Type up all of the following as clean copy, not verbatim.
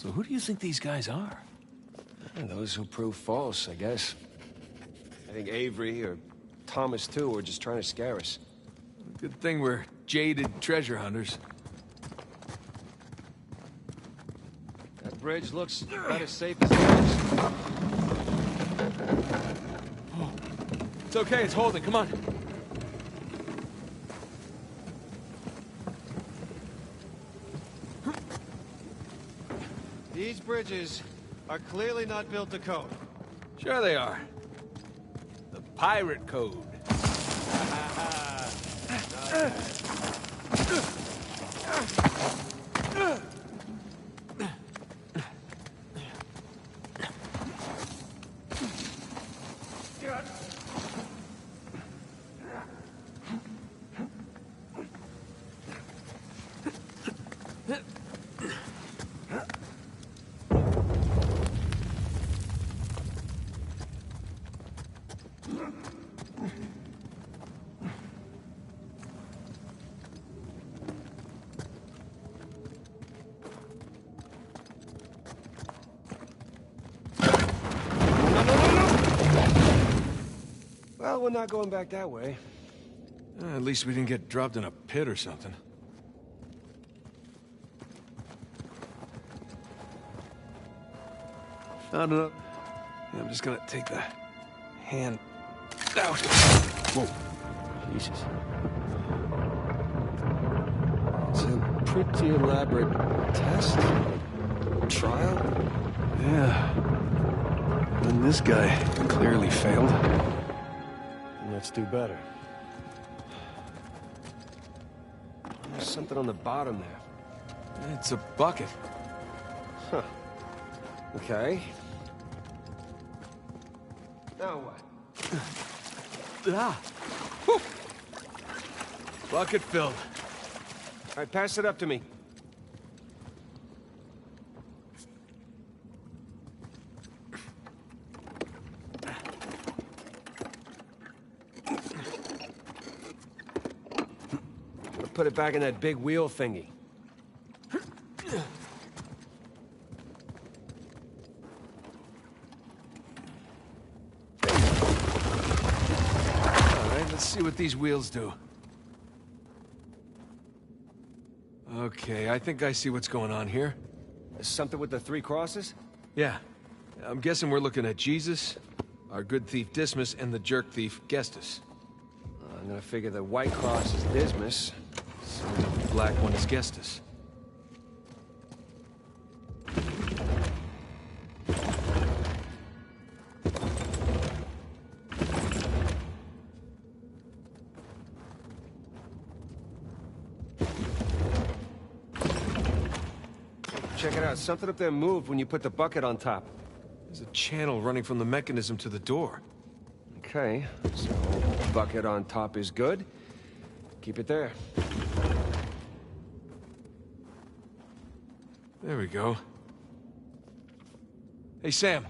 So who do you think these guys are? Those who prove false, I guess. I think Avery or Thomas, too, were just trying to scare us. Good thing we're jaded treasure hunters. That bridge looks about as safe as it is. It's okay, it's holding. Come on. These bridges are clearly not built to code. Sure they are. The pirate code. Well, we're not going back that way. At least we didn't get dropped in a pit or something. Found it. Yeah, I'm just gonna take the hand out. Whoa. Jesus. It's a pretty elaborate test. Trial? Yeah. And this guy clearly failed. Let's do better. There's something on the bottom there. It's a bucket. Huh. Okay. Now what? Ah! Whew. Bucket filled. All right, pass it up to me. Put it back in that big wheel thingy. Alright, let's see what these wheels do. Okay, I think I see what's going on here. Something with the 3 crosses? Yeah. I'm guessing we're looking at Jesus, our good thief Dismas, and the jerk thief Gestus. I'm gonna figure the white cross is Dismas. So the black one is Gestus. Check it out. Something up there moved when you put the bucket on top. There's a channel running from the mechanism to the door. Okay, so bucket on top is good. Keep it there. There we go. Hey, Sam.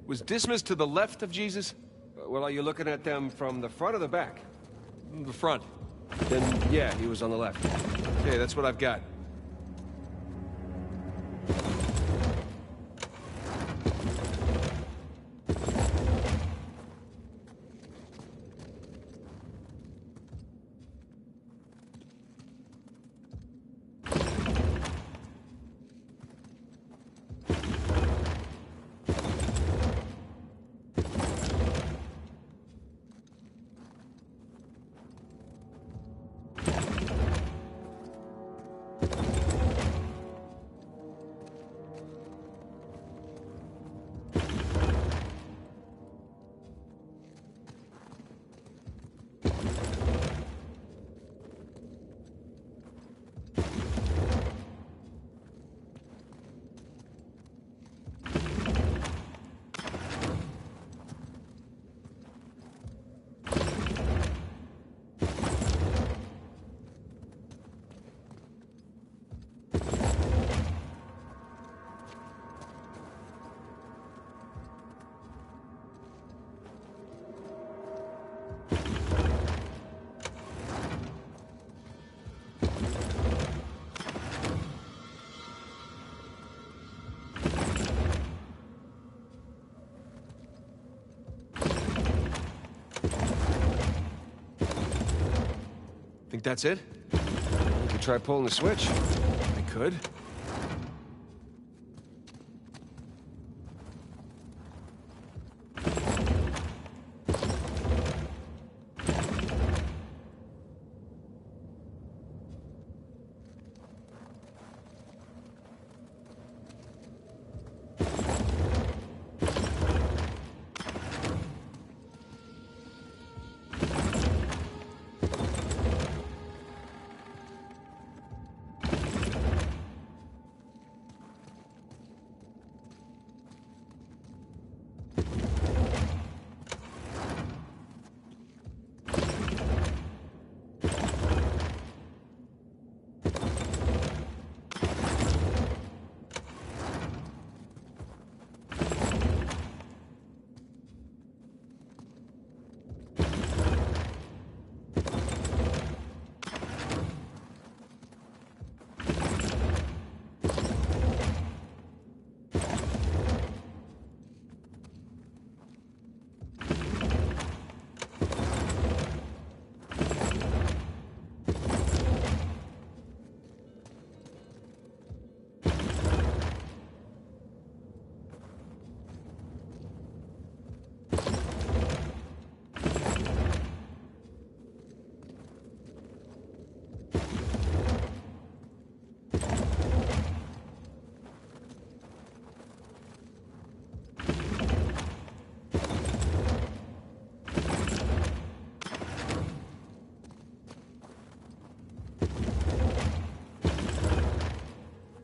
Was Dismas to the left of Jesus? Well, are you looking at them from the front or the back? The front. Then, yeah, he was on the left. Okay, that's what I've got. Think that's it? You could try pulling the switch. I could.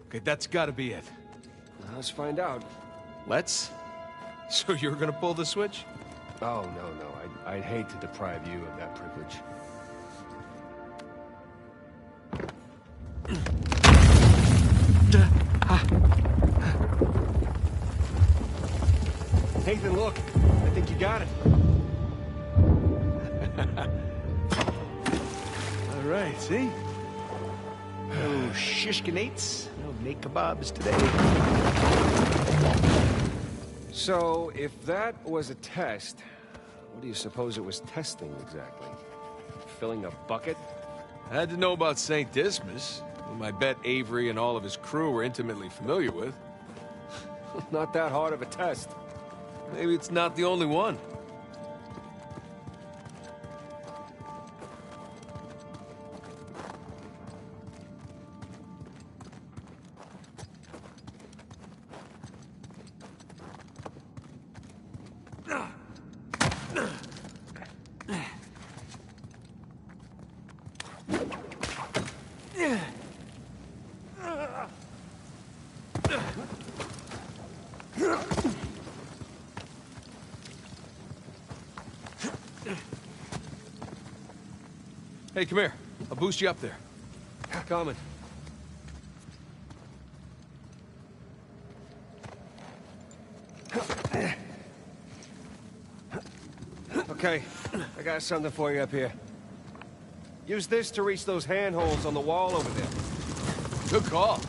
Okay, that's gotta be it. Let's find out. Let's? So you're gonna pull the switch? Oh, no. I'd hate to deprive you of that privilege. Nathan, look. I think you got it. All right, see? No shishkinates, no naked kebabs today. So, if that was a test, what do you suppose it was testing exactly? Filling a bucket? I had to know about St. Dismas, whom I bet Avery and all of his crew were intimately familiar with. Not that hard of a test. Maybe it's not the only one. Hey, come here. I'll boost you up there. Coming. Okay, I got something for you up here. Use this to reach those handholds on the wall over there. Good call.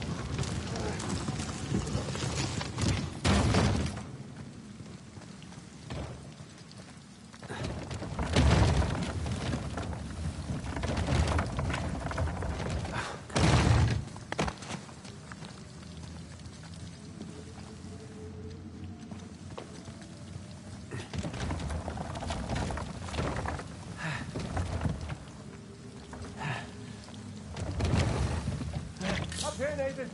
Up here, Nathan.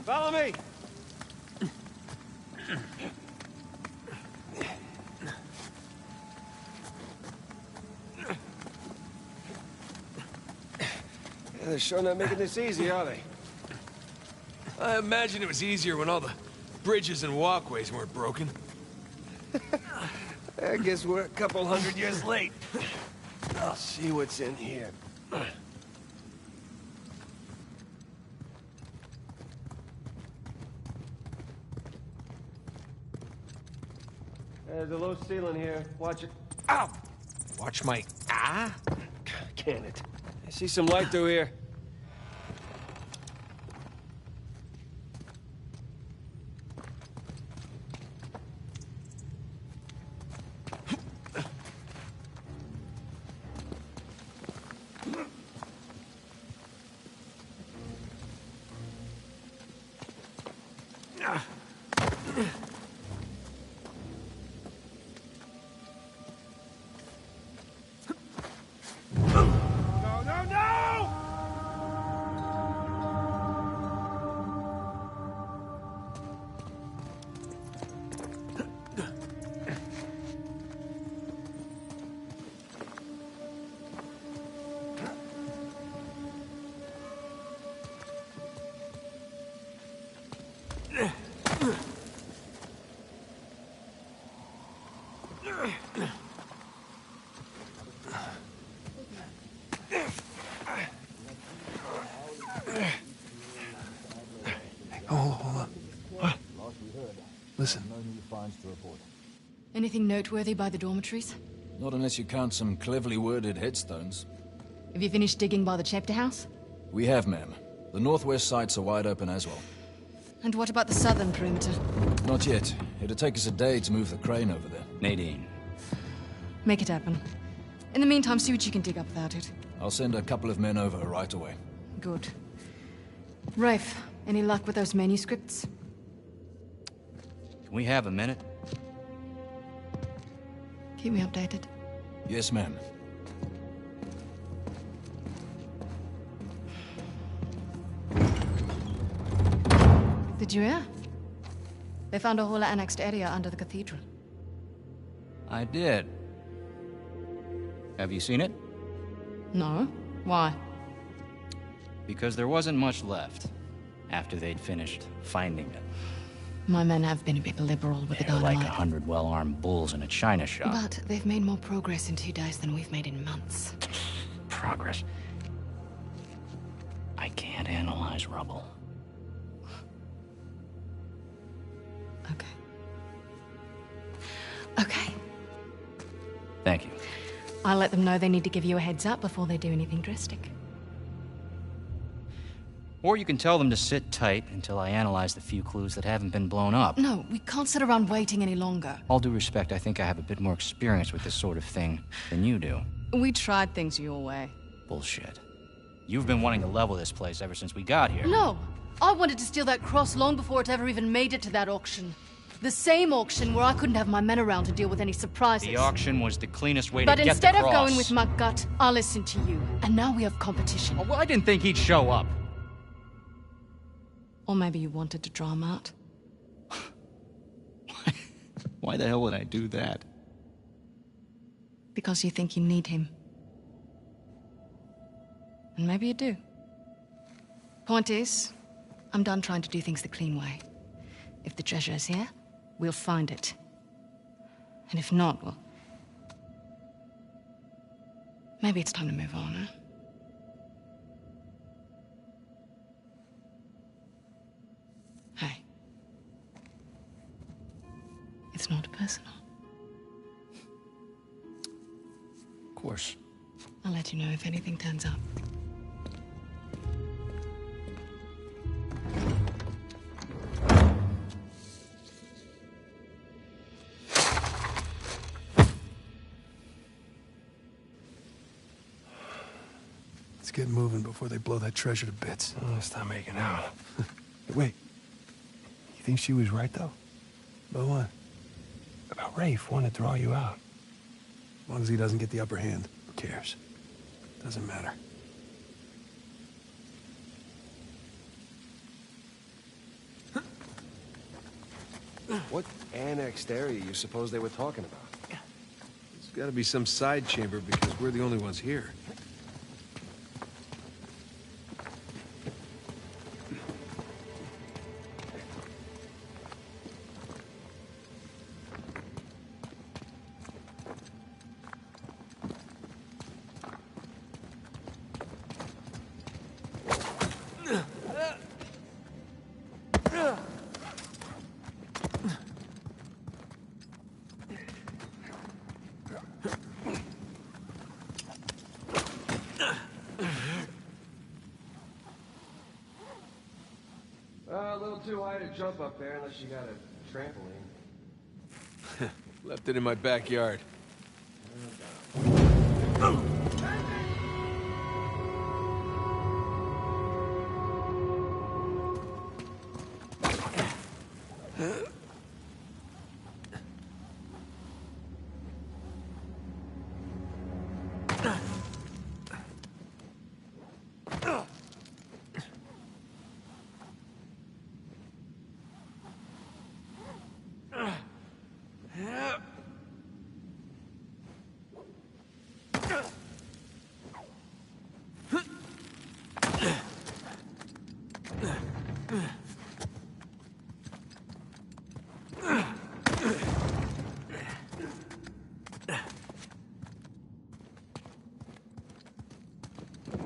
Follow me. They're sure not making this easy, are they? I imagine it was easier when all the bridges and walkways weren't broken. I guess we're a couple 100 years late. I'll see what's in here. There's a low ceiling here. Watch it. Ow! Watch my... Ah? Can it? I see some light through here. Hold on. What? Listen. Anything noteworthy by the dormitories? Not unless you count some cleverly worded headstones. Have you finished digging by the chapter house? We have, ma'am. The northwest sites are wide open as well. And what about the southern perimeter? Not yet. It'll take us a day to move the crane over there. Nadine. Make it happen. In the meantime, see what you can dig up without it. I'll send a couple of men over right away. Good. Rafe, any luck with those manuscripts? Can we have a minute? Keep me updated. Yes, ma'am. Did you hear? They found a whole annexed area under the cathedral. I did. Have you seen it? No? Why? Because there wasn't much left after they'd finished finding it. My men have been a bit liberal with the They're like dynamite. 100 well-armed bulls in a china shop. But they've made more progress in 2 days than we've made in months. Progress. I can't analyze rubble. Okay. Okay. Thank you. I'll let them know they need to give you a heads up before they do anything drastic. Or you can tell them to sit tight until I analyze the few clues that haven't been blown up. No, we can't sit around waiting any longer. All due respect, I think I have a bit more experience with this sort of thing than you do. We tried things your way. Bullshit. You've been wanting to level this place ever since we got here. No! I wanted to steal that cross long before it ever even made it to that auction. The same auction where I couldn't have my men around to deal with any surprises. The auction was the cleanest way But to get the instead cross. of going with my gut, I listened to you. And now we have competition. Oh, well, I didn't think he'd show up. Or maybe you wanted to draw him out. Why the hell would I do that? Because you think you need him. And maybe you do. Point is, I'm done trying to do things the clean way. If the treasure is here, we'll find it. And if not, well... maybe it's time to move on, huh? Hey. It's not personal. Of course. I'll let you know if anything turns up. Let's get moving before they blow that treasure to bits. Oh, stop making out. Wait. You think she was right, though? About what? About Rafe wanting to draw you out. As long as he doesn't get the upper hand, who cares? Doesn't matter. What annexed area you suppose they were talking about? There's got to be some side chamber because we're the only ones here. too high to jump up there unless you got a trampoline. Left it in my backyard.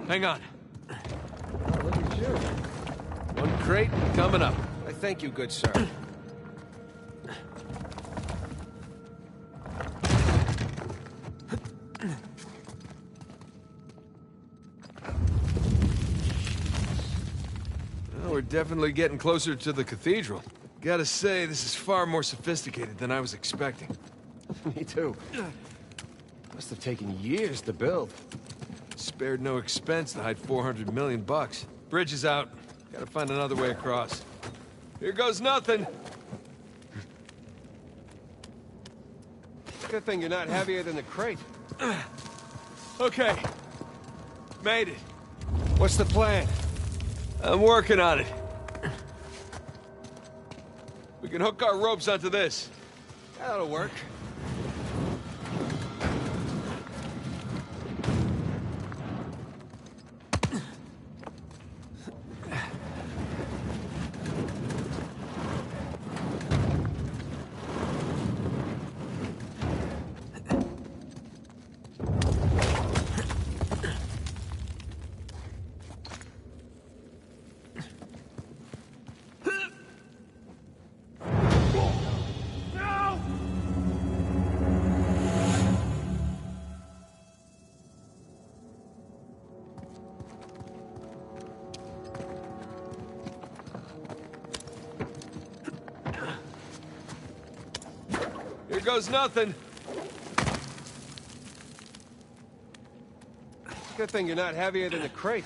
Hang on. Oh, look at you. One crate coming up. I thank you, good sir. Well, we're definitely getting closer to the cathedral. Gotta say, this is far more sophisticated than I was expecting. Me too. Must have taken years to build. Spared no expense to hide 400 million bucks. Bridge is out. Gotta find another way across. Here goes nothing. Good thing you're not heavier than the crate. Okay. Made it. What's the plan? I'm working on it. We can hook our ropes onto this. That'll work. Here goes nothing. Good thing you're not heavier than the crate.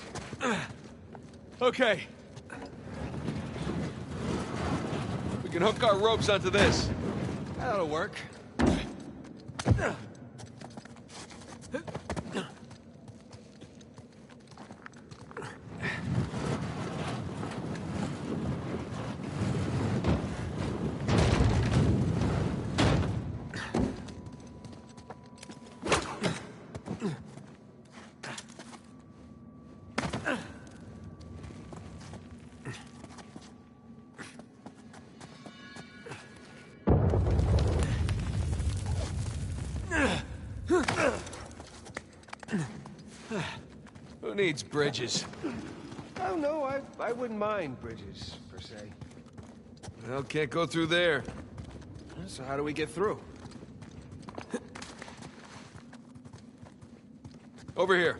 Okay. We can hook our ropes onto this. That'll work. Who needs bridges? Oh, no, I wouldn't mind bridges, per se. Well, can't go through there. So how do we get through? Over here.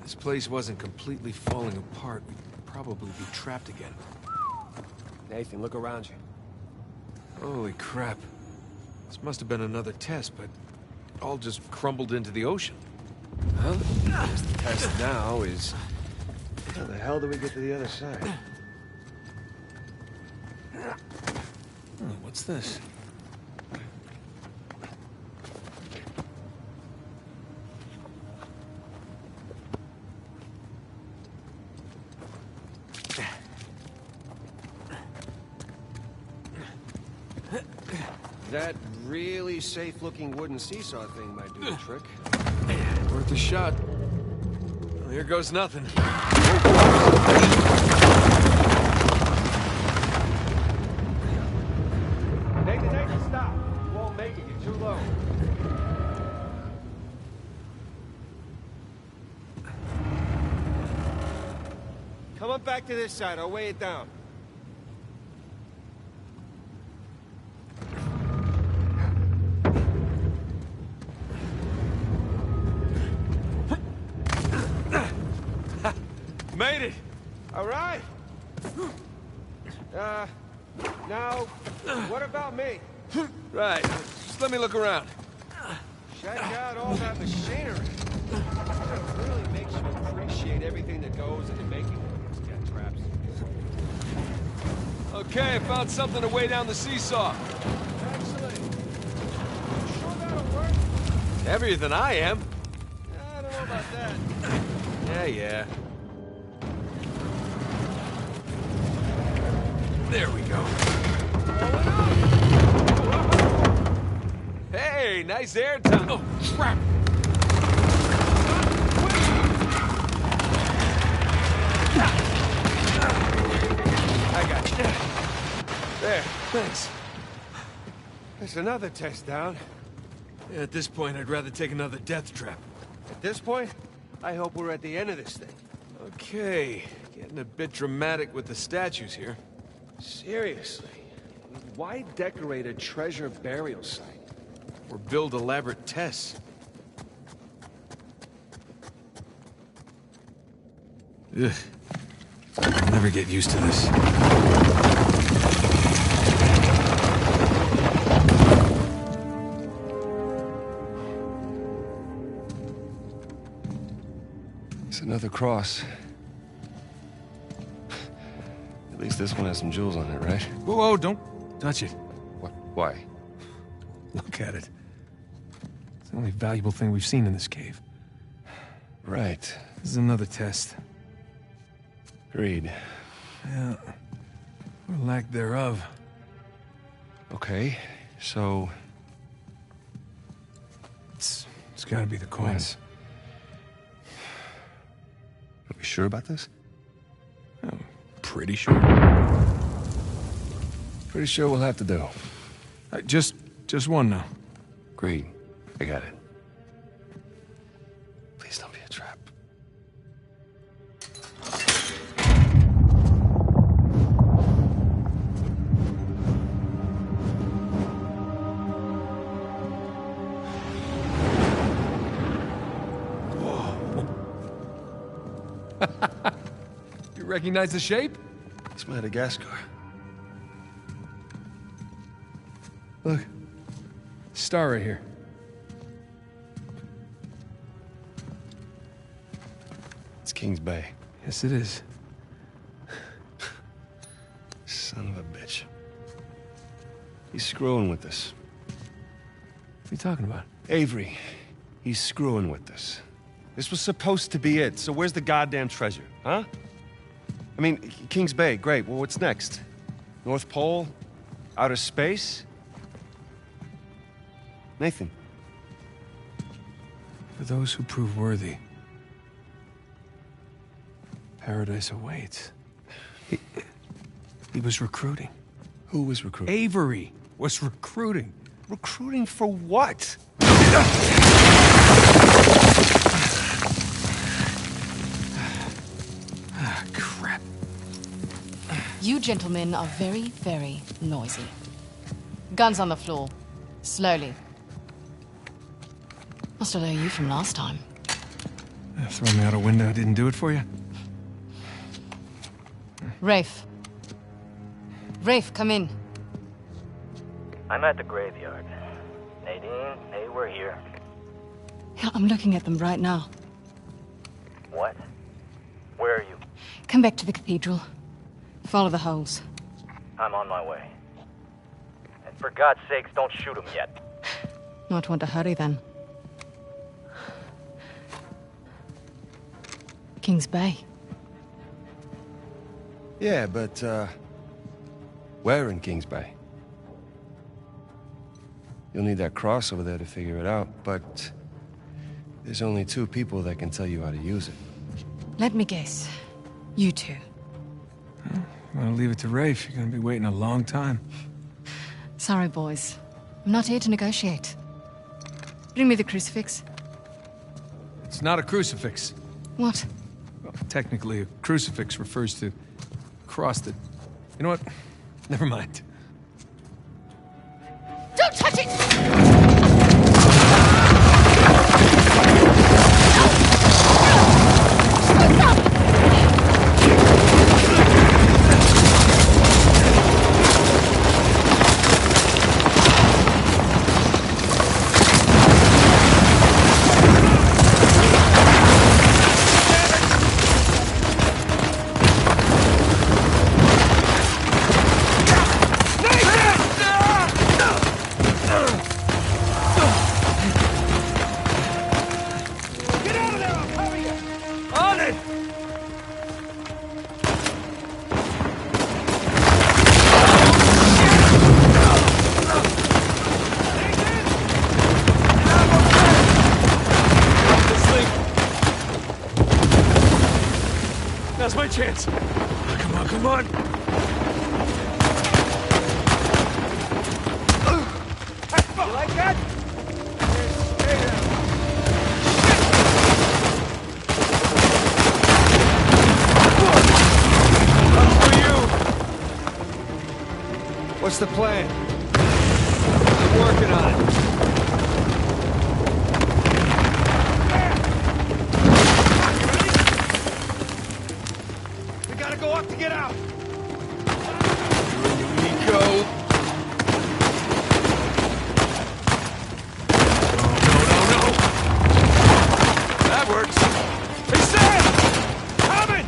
This place wasn't completely falling apart. We'd probably be trapped again. Nathan, look around you. Holy crap. This must have been another test, but it all just crumbled into the ocean. Well, I guess the test now is... How the hell do we get to the other side? Oh, what's this? That really safe-looking wooden seesaw thing might do the trick. Worth a shot. Well, here goes nothing. Nathan, stop! You won't make it. You're too low. Come on back to this side. I'll weigh it down. Now, what about me? Right. Just let me look around. Check out all that machinery. It really makes you appreciate everything that goes into making one of these cat traps. Okay, I found something to weigh down the seesaw. Excellent. Sure that'll work? Heavier than I am. I don't know about that. Yeah. There we go. Hey, nice air time. Oh, crap. I got you. There, thanks. There's another test down. Yeah, at this point, I'd rather take another death trap. At this point, I hope we're at the end of this thing. Okay, getting a bit dramatic with the statues here. Seriously, why decorate a treasure burial site? Or build elaborate tests. Ugh. I'll never get used to this. It's another cross. At least this one has some jewels on it, right? Whoa, don't touch it. What? Why? Look at it. It's the only valuable thing we've seen in this cave. Right. This is another test. Agreed. Yeah. Or lack thereof. Okay, so... It's gotta be the coins. Are we sure about this? I'm pretty sure. Pretty sure we'll have to do. Just one now. Agreed. I got it. Please don't be a trap. You recognize the shape? It's Madagascar. Look. Star right here. It's Kings Bay. Yes, it is. Son of a bitch. He's screwing with us. What are you talking about? Avery, he's screwing with us. This was supposed to be it, so where's the goddamn treasure, huh? I mean, Kings Bay, great. Well, what's next? North Pole? Outer space? Nathan. For those who prove worthy, paradise awaits. He was recruiting. Who was recruiting? Avery was recruiting. Recruiting for what? Crap. You gentlemen are very, very noisy. Guns on the floor. Slowly. Must have known you from last time. Throw me out a window didn't do it for you? Rafe. Rafe, come in. I'm at the graveyard. Nadine, hey, we're here. Yeah, I'm looking at them right now. What? Where are you? Come back to the cathedral. Follow the holes. I'm on my way. And for God's sakes, don't shoot him yet. Might want to hurry then. Kings Bay. Yeah, but, where in Kings Bay? You'll need that cross over there to figure it out, but there's only 2 people that can tell you how to use it. Let me guess. You two. I'll leave it to Rafe. You're gonna be waiting a long time. Sorry, boys. I'm not here to negotiate. Bring me the crucifix. It's not a crucifix. What? Well, technically, a crucifix refers to a cross that... You know what? Never mind. Don't touch it! Stop! chance. Come on, come on. You like that? What's the plan? I'm working on it. We gotta go up to get out. Nico. No. That works. Hey, Sam! Coming!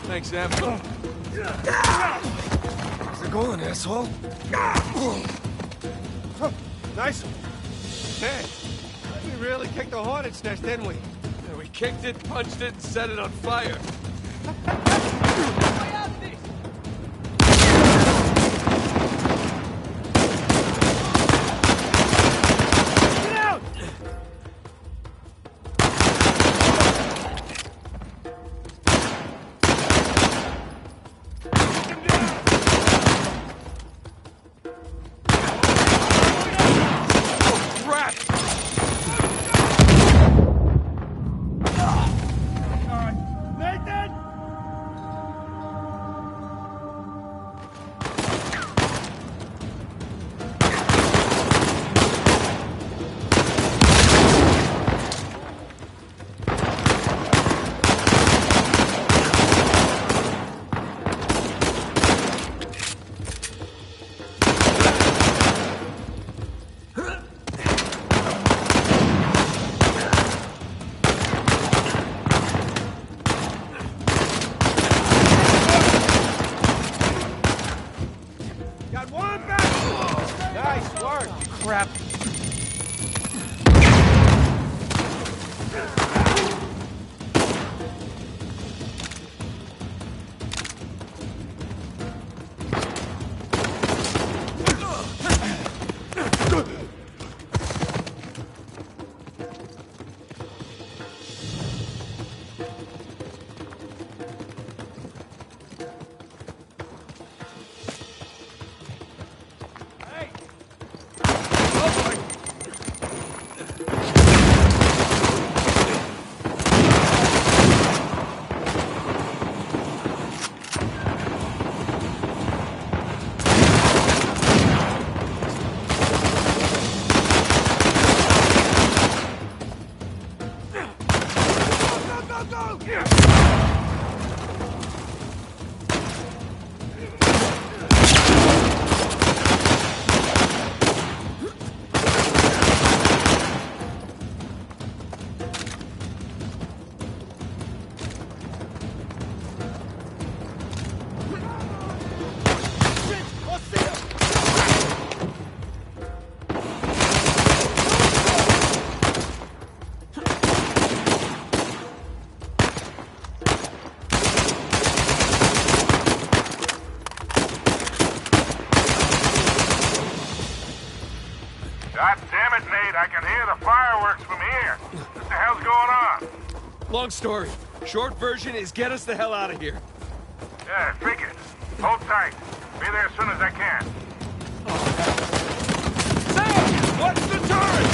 Thanks, Sam. Where's the going, asshole? Nice one. Man, we really kicked the hornet's nest, didn't we? Yeah, we kicked it, punched it, and set it on fire. Get out! Crap! Nathan! Got one back! Nice work! Crap. God damn it, Nate, I can hear the fireworks from here. What the hell's going on? Long story. Short version is get us the hell out of here. Yeah, figured. Hold tight. Be there as soon as I can. Sam! What's the turret?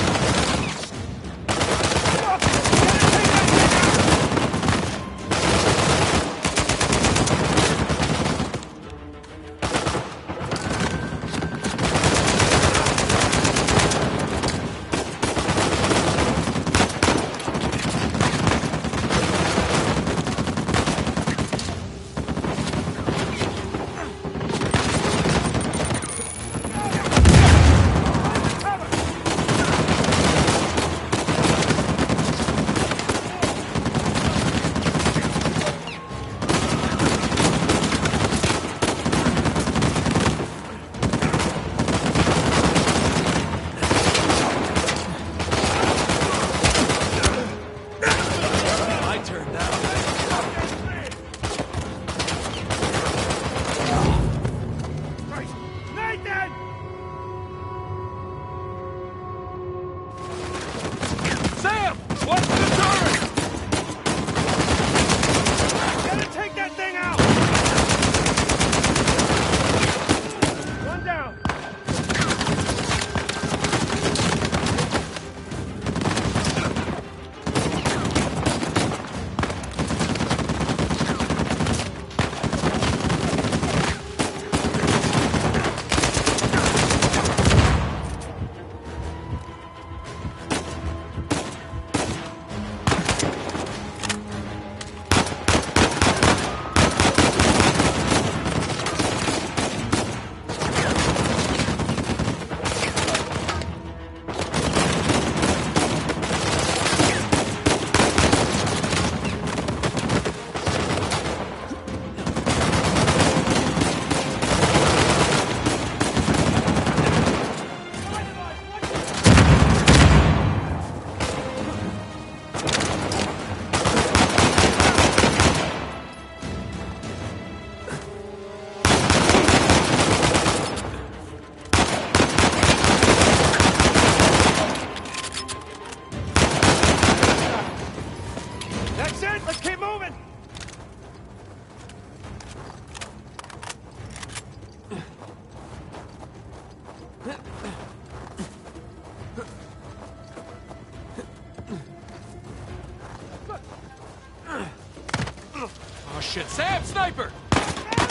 shit. Sam, sniper!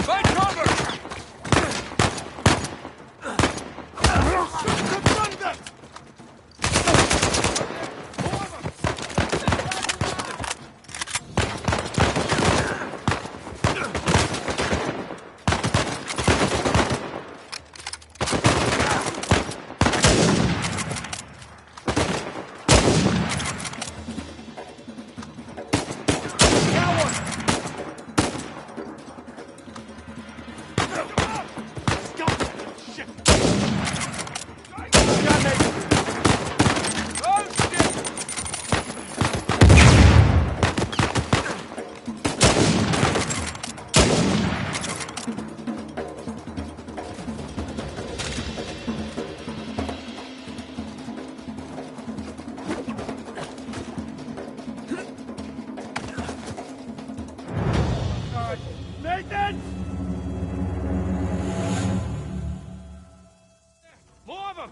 Find cover! Nathan! More of them!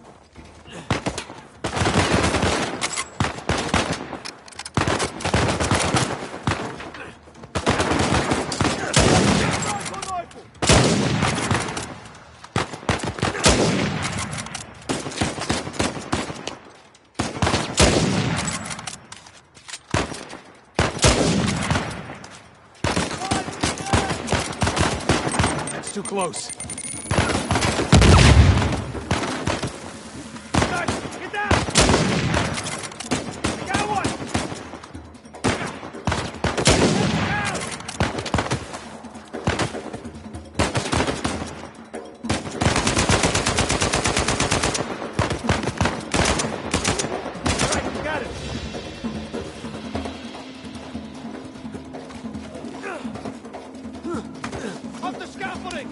Too close. Get down! I got one! All right, you got it. Up the scaffolding!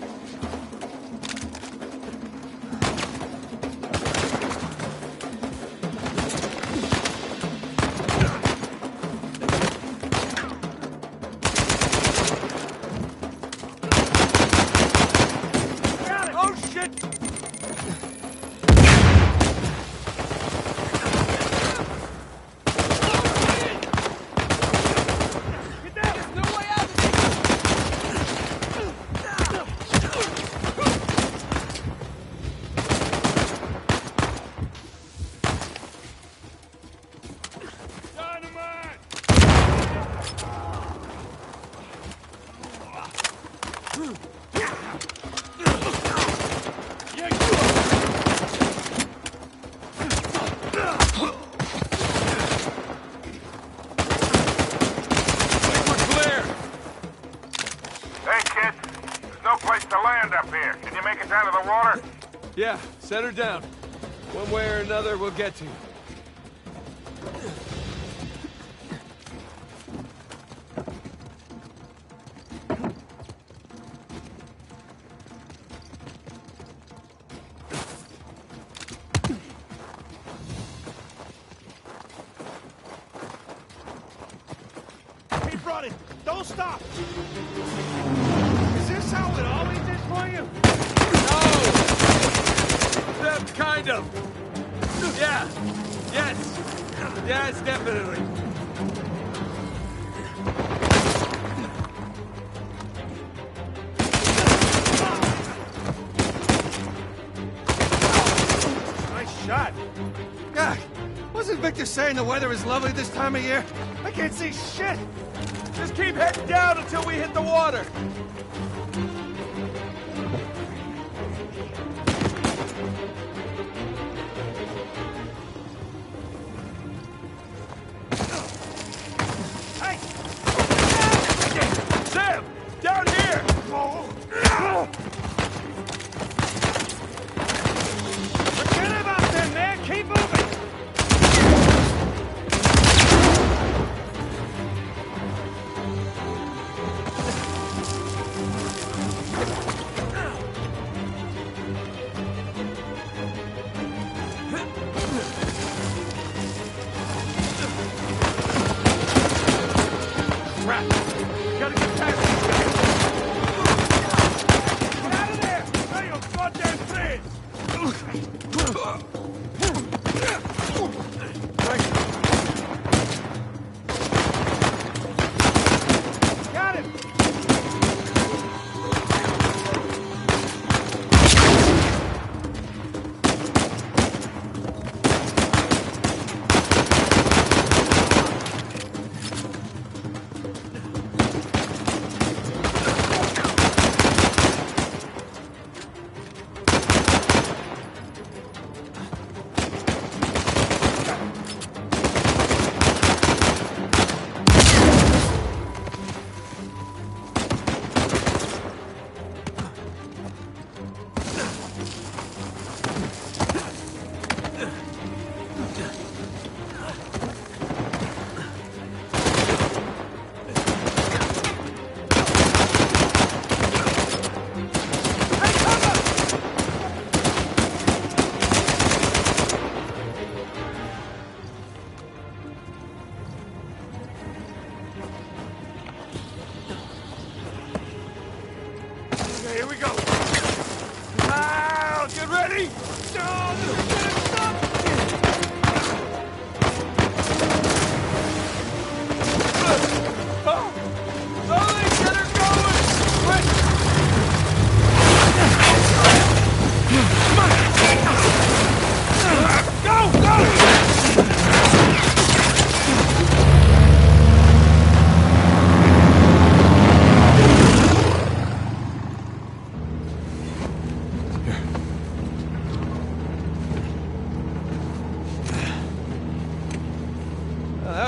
Yeah, set her down. One way or another, we'll get to you. Keep running! Don't stop! Is this how it always is for you? Kind of. Yeah. Yes. Yes, definitely. Nice shot. God, wasn't Victor saying the weather is lovely this time of year? I can't see shit. Just keep heading down until we hit the water.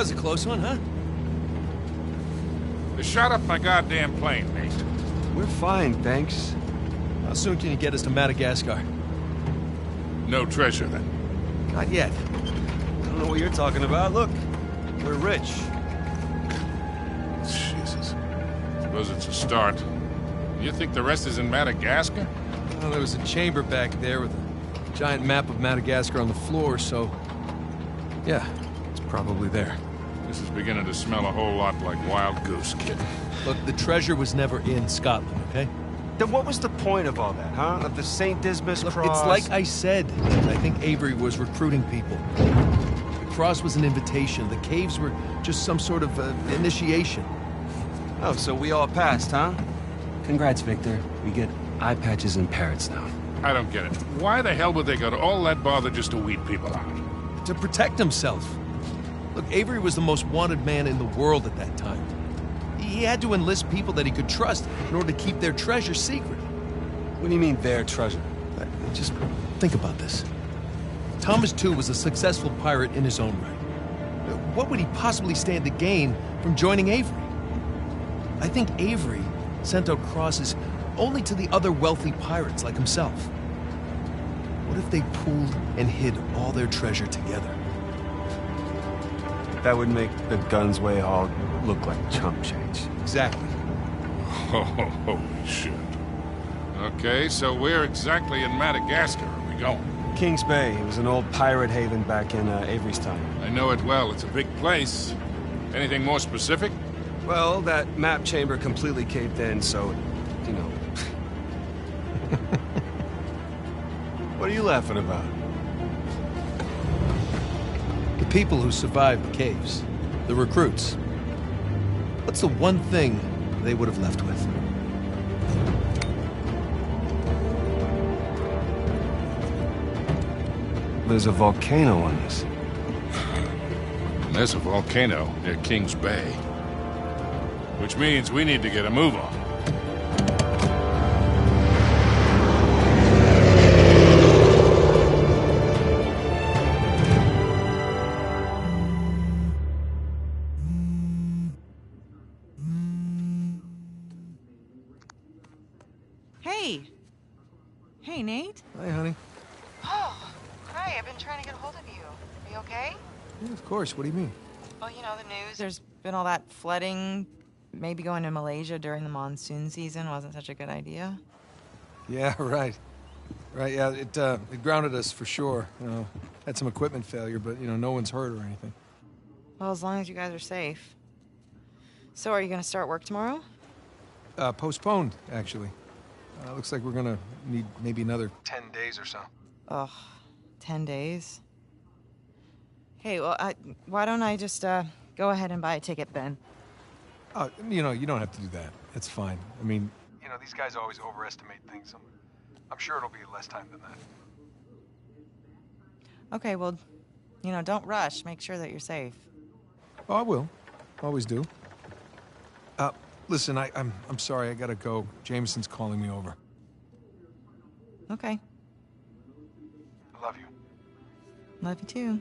was a close one, huh? They shot up my goddamn plane, Nate. We're fine, thanks. How soon can you get us to Madagascar? No treasure, then. Not yet. I don't know what you're talking about. Look, we're rich. Jesus. Suppose it's a start. You think the rest is in Madagascar? Well, there was a chamber back there with a giant map of Madagascar on the floor, so... yeah, it's probably there. This is beginning to smell a whole lot like Wild Goose, kid. Look, the treasure was never in Scotland, okay? Then what was the point of all that, huh? Of the St. Dismas Look, cross? it's like I said. I think Avery was recruiting people. The cross was an invitation. The caves were just some sort of initiation. Oh, so we all passed, huh? Congrats, Victor. We get eye patches and parrots now. I don't get it. Why the hell would they go to all that bother just to weed people out? To protect himself. Look, Avery was the most wanted man in the world at that time. He had to enlist people that he could trust in order to keep their treasure secret. What do you mean, their treasure? Just think about this. Thomas, too, was a successful pirate in his own right. What would he possibly stand to gain from joining Avery? I think Avery sent out crosses only to the other wealthy pirates like himself. What if they pooled and hid all their treasure together? That would make the Gunsway Hall look like chump change. Exactly. Oh, holy shit. Okay, so where exactly in Madagascar are we going? Kings Bay. It was an old pirate haven back in Avery's time. I know it well. It's a big place. Anything more specific? Well, that map chamber completely caved in, so, you know. What are you laughing about? The people who survived the caves, the recruits. What's the one thing they would have left with? There's a volcano on this. There's a volcano near Kings Bay. Which means we need to get a move on. Hey, Nate. Hi, honey. Oh, hi. I've been trying to get a hold of you. Are you okay? Yeah, of course. What do you mean? Well, you know, the news. There's been all that flooding. Maybe going to Malaysia during the monsoon season wasn't such a good idea. Yeah, right. Right, yeah, it grounded us for sure. You know, had some equipment failure, but, you know, no one's hurt or anything. Well, as long as you guys are safe. So are you going to start work tomorrow? Postponed, actually. Looks like we're gonna need maybe another 10 days or so. Ugh, 10 days? Hey, well, why don't I just, go ahead and buy a ticket, Ben? You know, you don't have to do that. It's fine. I mean, you know, these guys always overestimate things. I'm sure it'll be less time than that. Okay, well, you know, don't rush. Make sure that you're safe. Oh, I will. Always do. Listen, I'm sorry. I gotta go. Jameson's calling me over. Okay. I love you. Love you too.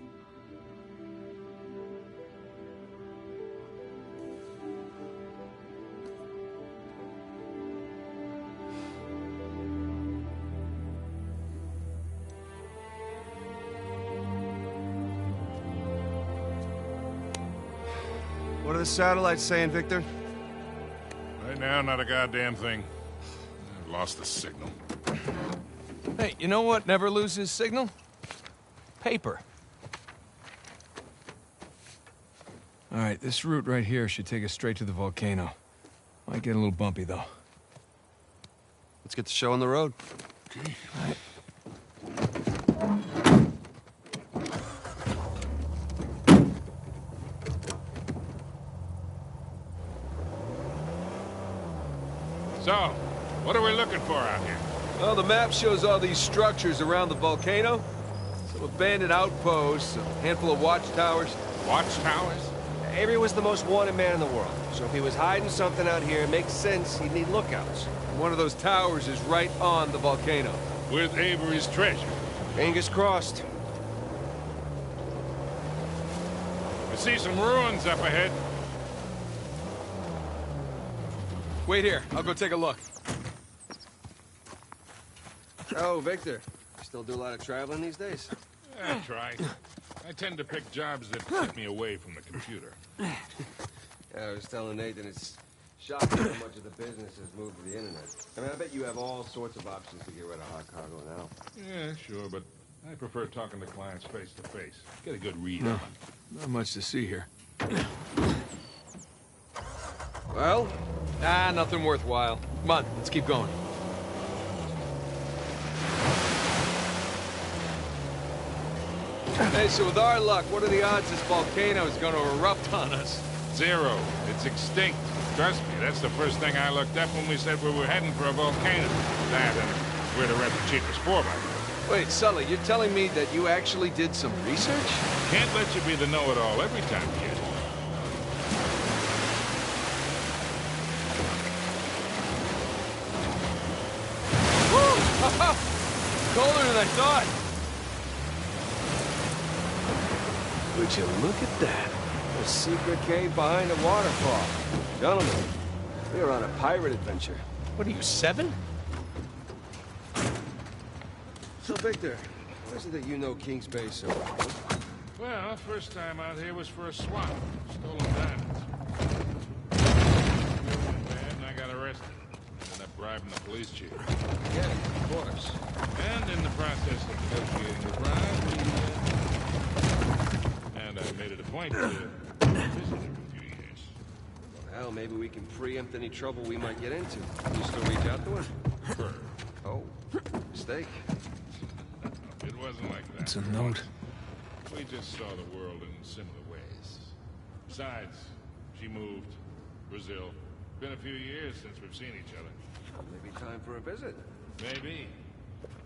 What are the satellites saying, Victor? Right now, not a goddamn thing. I've lost the signal. Hey, you know what never loses signal? Paper. All right, this route right here should take us straight to the volcano. Might get a little bumpy, though. Let's get the show on the road. Okay. All right. So, what are we looking for out here? Well, the map shows all these structures around the volcano. Some abandoned outposts, a handful of watchtowers. Watchtowers? Avery was the most wanted man in the world, so if he was hiding something out here, it makes sense he'd need lookouts. One of those towers is right on the volcano. With Avery's treasure. Fingers crossed. I see some ruins up ahead. Wait here. I'll go take a look. Oh, Victor. You still do a lot of traveling these days? I try. I tend to pick jobs that get me away from the computer. Yeah, I was telling Nathan it's shocking how much of the business has moved to the internet. I mean, I bet you have all sorts of options to get rid of hot cargo now. Yeah, sure, but I prefer talking to clients face to face. Get a good read on them. Not much to see here. Well? Nothing worthwhile. Come on, let's keep going. Hey, so with our luck, what are the odds this volcano is going to erupt on us? 0. It's extinct. Trust me, that's the first thing I looked up when we said we were heading for a volcano. That and where to rent the cheapest 4x4. Wait, Sully, you're telling me that you actually did some research? Can't let you be the know-it-all every time, kid. Colder than I thought. Would you look at that? A secret cave behind a waterfall. Gentlemen, we are on a pirate adventure. What are you, 7? So, Victor, what is it that you know Kings Bay so well? Well, first time out here was for a swap. Stolen diamonds. And I got arrested. Ended up bribing the police chief. Yeah, of course. And in the process of negotiating the bribe, and I made it a point to visit every few years. Well, hell, maybe we can preempt any trouble we might get into. Can you still reach out to him? Sure. Oh, mistake. It wasn't like that. It's a note. We just saw the world in similar ways. Besides, she moved. Brazil. Been a few years since we've seen each other. Maybe time for a visit. Maybe.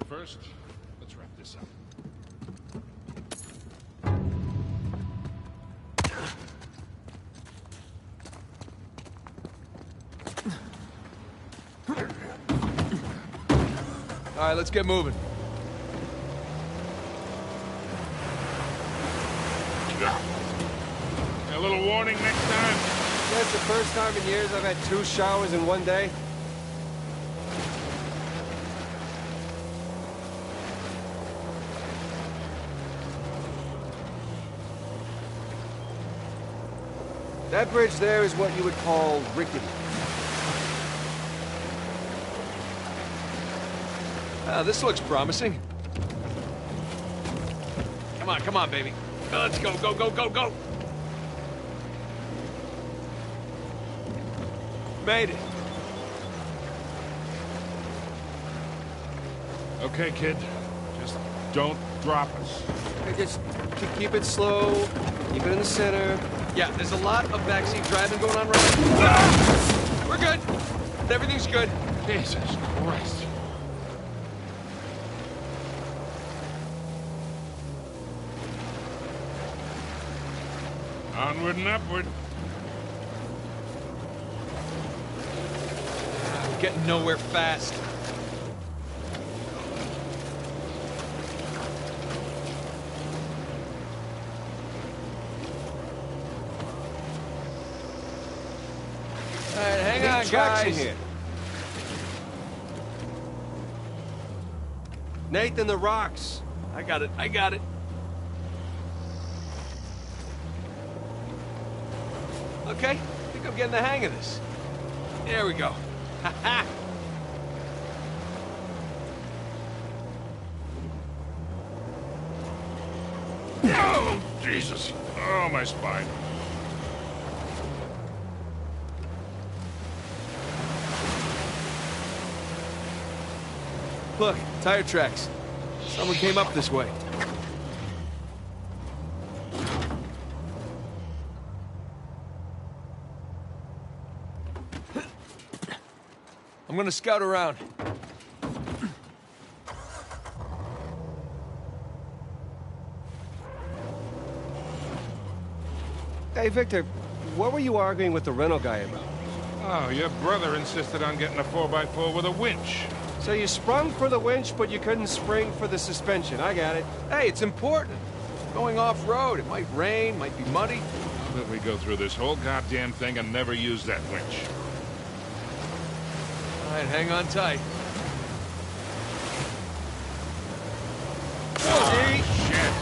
First, let's wrap this up. All right, let's get moving. A little warning next time. That's the first time in years I've had 2 showers in one day. That bridge there is what you would call rickety. This looks promising. Come on, baby. Let's go, go, go, go, go! Made it. Okay, kid. Just don't drop us. Hey, just keep it slow, keep it in the center. Yeah, there's a lot of backseat driving going on right now. We're good. Everything's good. Jesus Christ. Onward and upward. Getting nowhere fast. All right, hang on, guys. Here. Nathan, the rocks. I got it. I got it. Okay, I think I'm getting the hang of this. There we go. Ha ha! Oh, Jesus. Oh, my spine. Look, tire tracks. Someone came up this way. I'm gonna scout around. Hey, Victor, what were you arguing with the rental guy about? Oh, your brother insisted on getting a 4x4 with a winch. So you sprung for the winch, but you couldn't spring for the suspension. I got it. Hey, it's important. going off-road. It might rain, might be muddy. How did we go through this whole goddamn thing and never use that winch? All right, hang on tight. Oh, shit!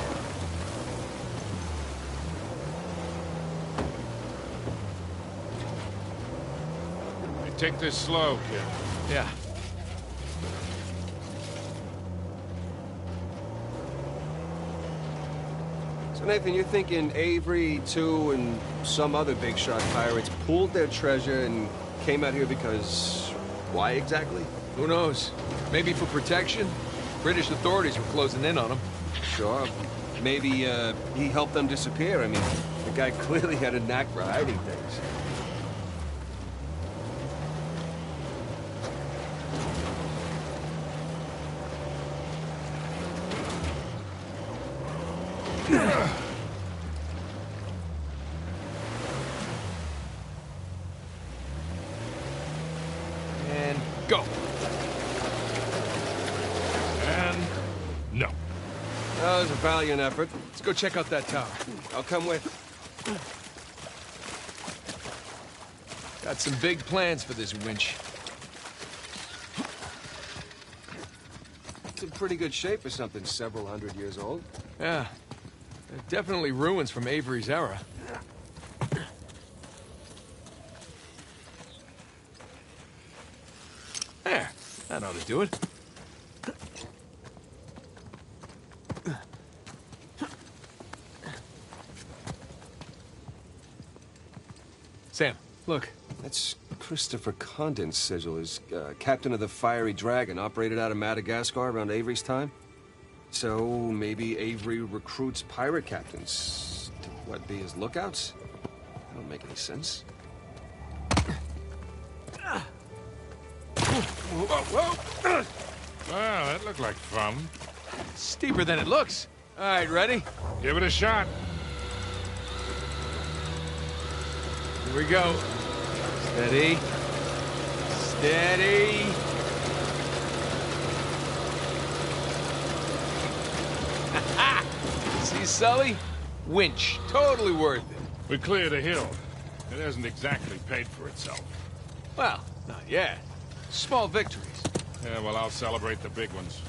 Hey, take this slow, kid. Yeah. So, Nathan, you're thinking Avery, too, and some other big shot pirates pooled their treasure and came out here because... why exactly? Who knows? Maybe for protection? British authorities were closing in on them. Sure. Maybe, he helped them disappear. I mean, the guy clearly had a knack for hiding things. And go. And... no. That was a valiant effort. Let's go check out that tower. I'll come with. Got some big plans for this winch. It's in pretty good shape for something several hundred years old. Yeah. Definitely ruins from Avery's era. There. That ought to do it. Sam, look. That's Christopher Condon's sigil, as captain of the Fiery Dragon, operated out of Madagascar around Avery's time. So maybe Avery recruits pirate captains to, what, be his lookouts? That don't make any sense. Whoa! Well, that looked like fun. Steeper than it looks. All right, ready? Give it a shot. Here we go. Steady. Steady. See, Sully? Winch. Totally worth it. We cleared a hill. It hasn't exactly paid for itself. Well, not yet. Small victories. Yeah, well, I'll celebrate the big ones.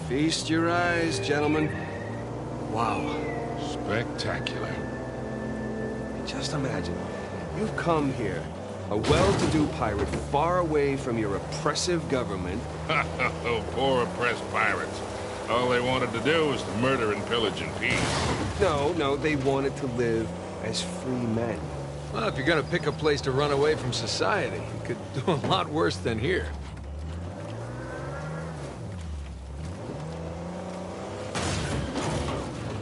Feast your eyes, gentlemen. Wow. Spectacular. Just imagine, you've come here, a well-to-do pirate far away from your oppressive government. Oh, poor oppressed pirates. All they wanted to do was to murder and pillage in peace. No, they wanted to live as free men. Well, if you're gonna pick a place to run away from society, you could do a lot worse than here.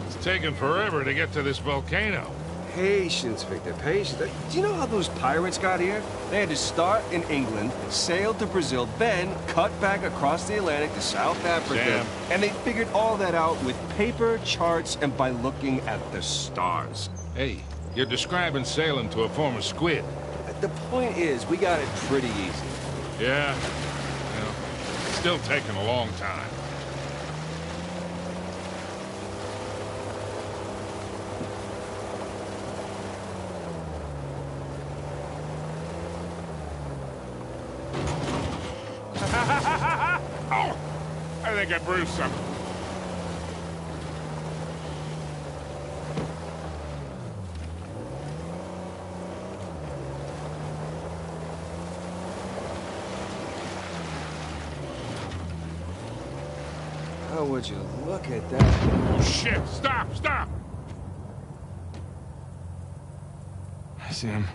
It's taken forever to get to this volcano. Patience, Victor, patience. Do you know how those pirates got here? They had to start in England, sail to Brazil, then cut back across the Atlantic to South Africa. Sam. And they figured all that out with paper, charts, and by looking at the stars. Hey, you're describing sailing to a form of squid. The point is, we got it pretty easy. Yeah. Well, it's still taking a long time. Oh! I think I bruised something. How would you look at that? Oh, shit! Stop! Stop! Sam.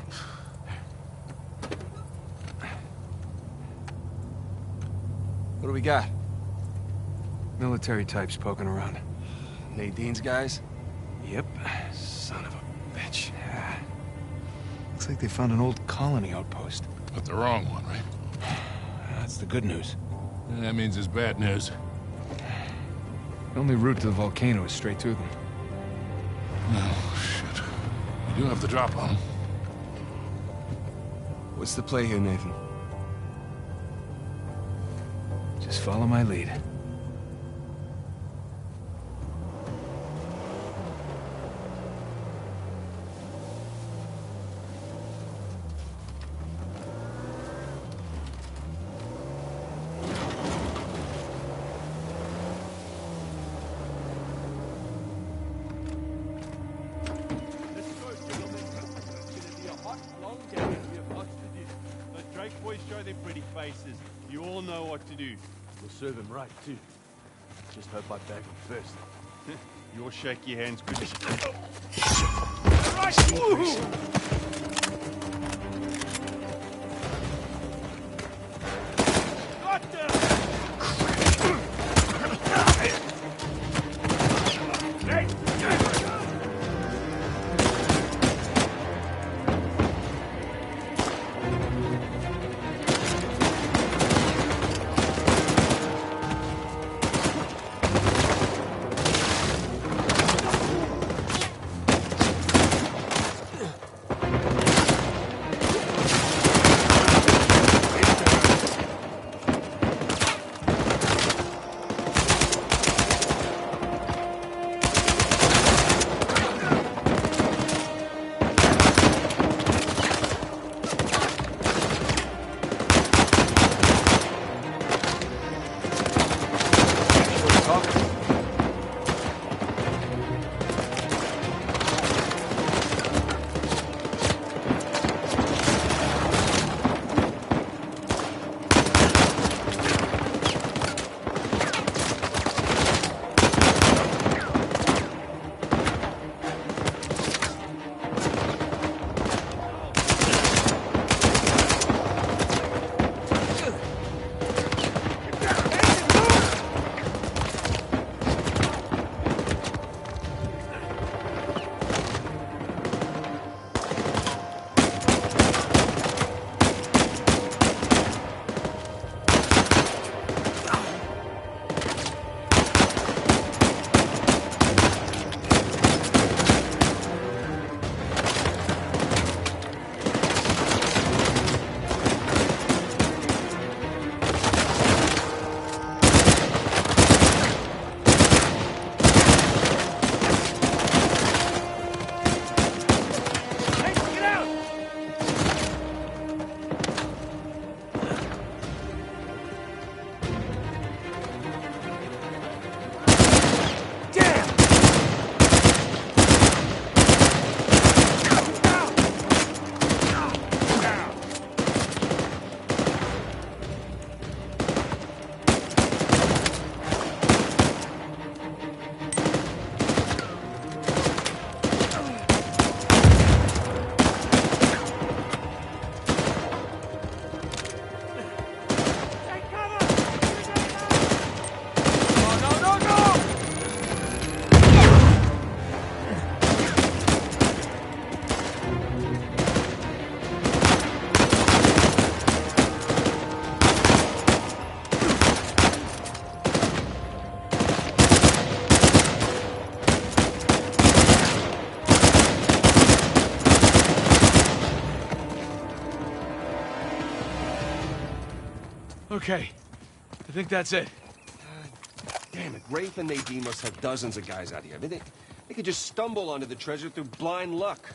What do we got? Military types poking around. Nadine's guys? Yep. Son of a bitch. Yeah. Looks like they found an old colony outpost. But the wrong one, right? That's the good news. That means it's bad news. The only route to the volcano is straight to them. Oh, shit. You do have the drop on. What's the play here, Nathan? Just follow my lead. Show their pretty faces. You all know what to do. We'll serve him right, too. Just hope I bag him first. Your shaky hands could... Right! Okay. I think that's it. Damn it, Rafe and Nadine must have dozens of guys out here. I mean, they could just stumble onto the treasure through blind luck.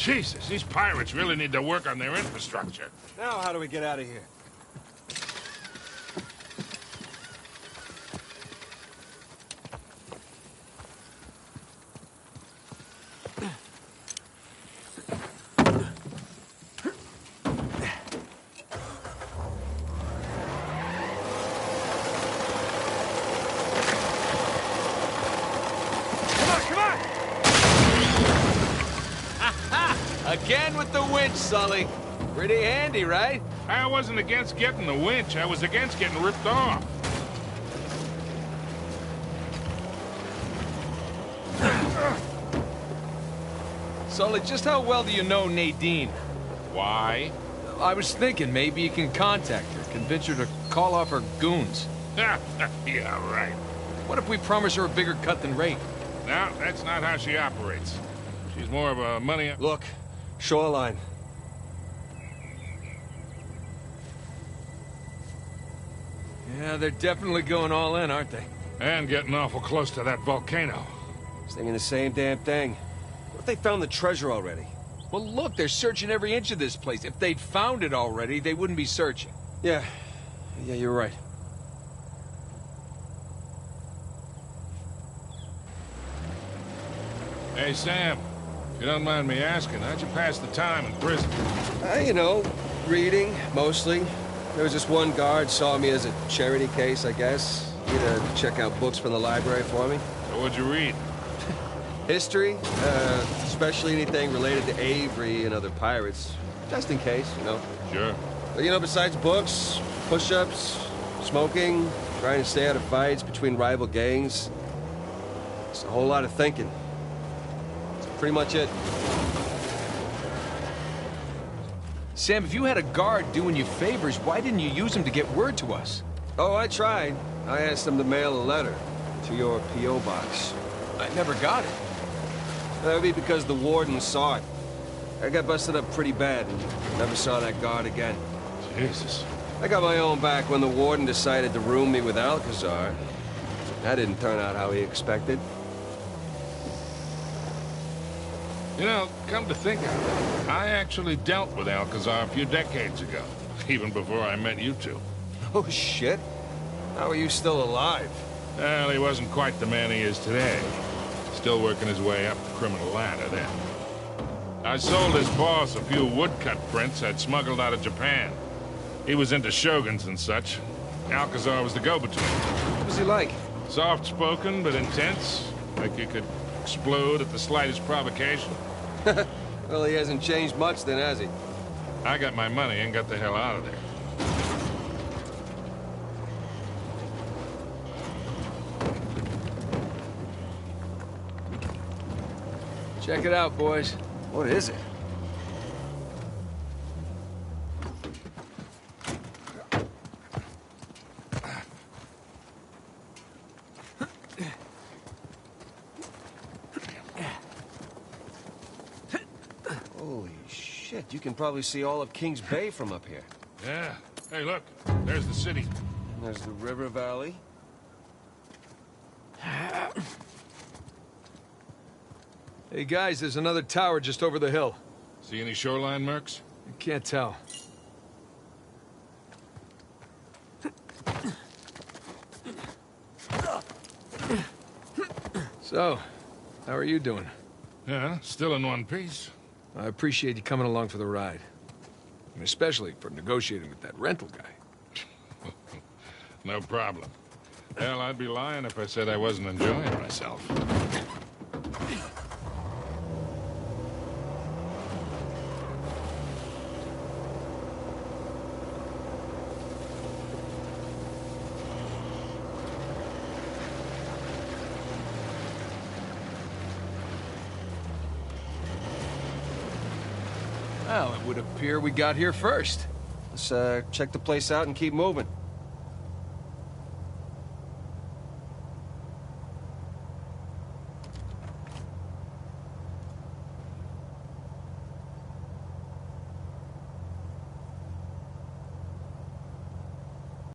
Jesus, these pirates really need to work on their infrastructure. Now how do we get out of here? Again with the winch, Sully. Pretty handy, right? I wasn't against getting the winch. I was against getting ripped off. Sully, just how well do you know Nadine? Why? I was thinking maybe you can contact her, convince her to call off her goons. Yeah, right. What if we promise her a bigger cut than Ray? No, that's not how she operates. She's more of a money... Look, shoreline. Yeah, they're definitely going all in, aren't they? And getting awful close to that volcano. Thinking the same damn thing. What if they found the treasure already? Well, look, they're searching every inch of this place. If they'd found it already, they wouldn't be searching. Yeah, you're right. Hey, Sam. If you don't mind me asking, how'd you pass the time in prison? You know, reading, mostly. There was just one guard saw me as a charity case, I guess. He'd check out books from the library for me. So what'd you read? History, especially anything related to Avery and other pirates. Just in case, you know. Sure. But, you know, besides books, push-ups, smoking, trying to stay out of fights between rival gangs, it's a whole lot of thinking. That's pretty much it. Sam, if you had a guard doing you favors, why didn't you use him to get word to us? Oh, I tried. I asked them to mail a letter to your P.O. box. I never got it. That would be because the warden saw it. I got busted up pretty bad and never saw that guard again. Jesus. I got my own back when the warden decided to room me with Alcazar. That didn't turn out how he expected. You know, come to think of it, I actually dealt with Alcazar a few decades ago, even before I met you two. Oh, shit. How are you still alive? Well, he wasn't quite the man he is today. Still working his way up the criminal ladder then. I sold his boss a few woodcut prints I'd smuggled out of Japan. He was into shoguns and such. Alcazar was the go-between. What was he like? Soft-spoken, but intense. Like you could explode at the slightest provocation. Well, he hasn't changed much then, has he? I got my money and got the hell out of there. Check it out, boys. What is it? Holy shit, you can probably see all of Kings Bay from up here. Yeah. Hey, look. There's the city. And there's the river valley. Hey, guys, there's another tower just over the hill. See any shoreline mercs? I can't tell. So, how are you doing? Yeah, still in one piece. I appreciate you coming along for the ride. And especially for negotiating with that rental guy. No problem. Hell, I'd be lying if I said I wasn't enjoying myself. Well, it would appear we got here first. Let's check the place out and keep moving.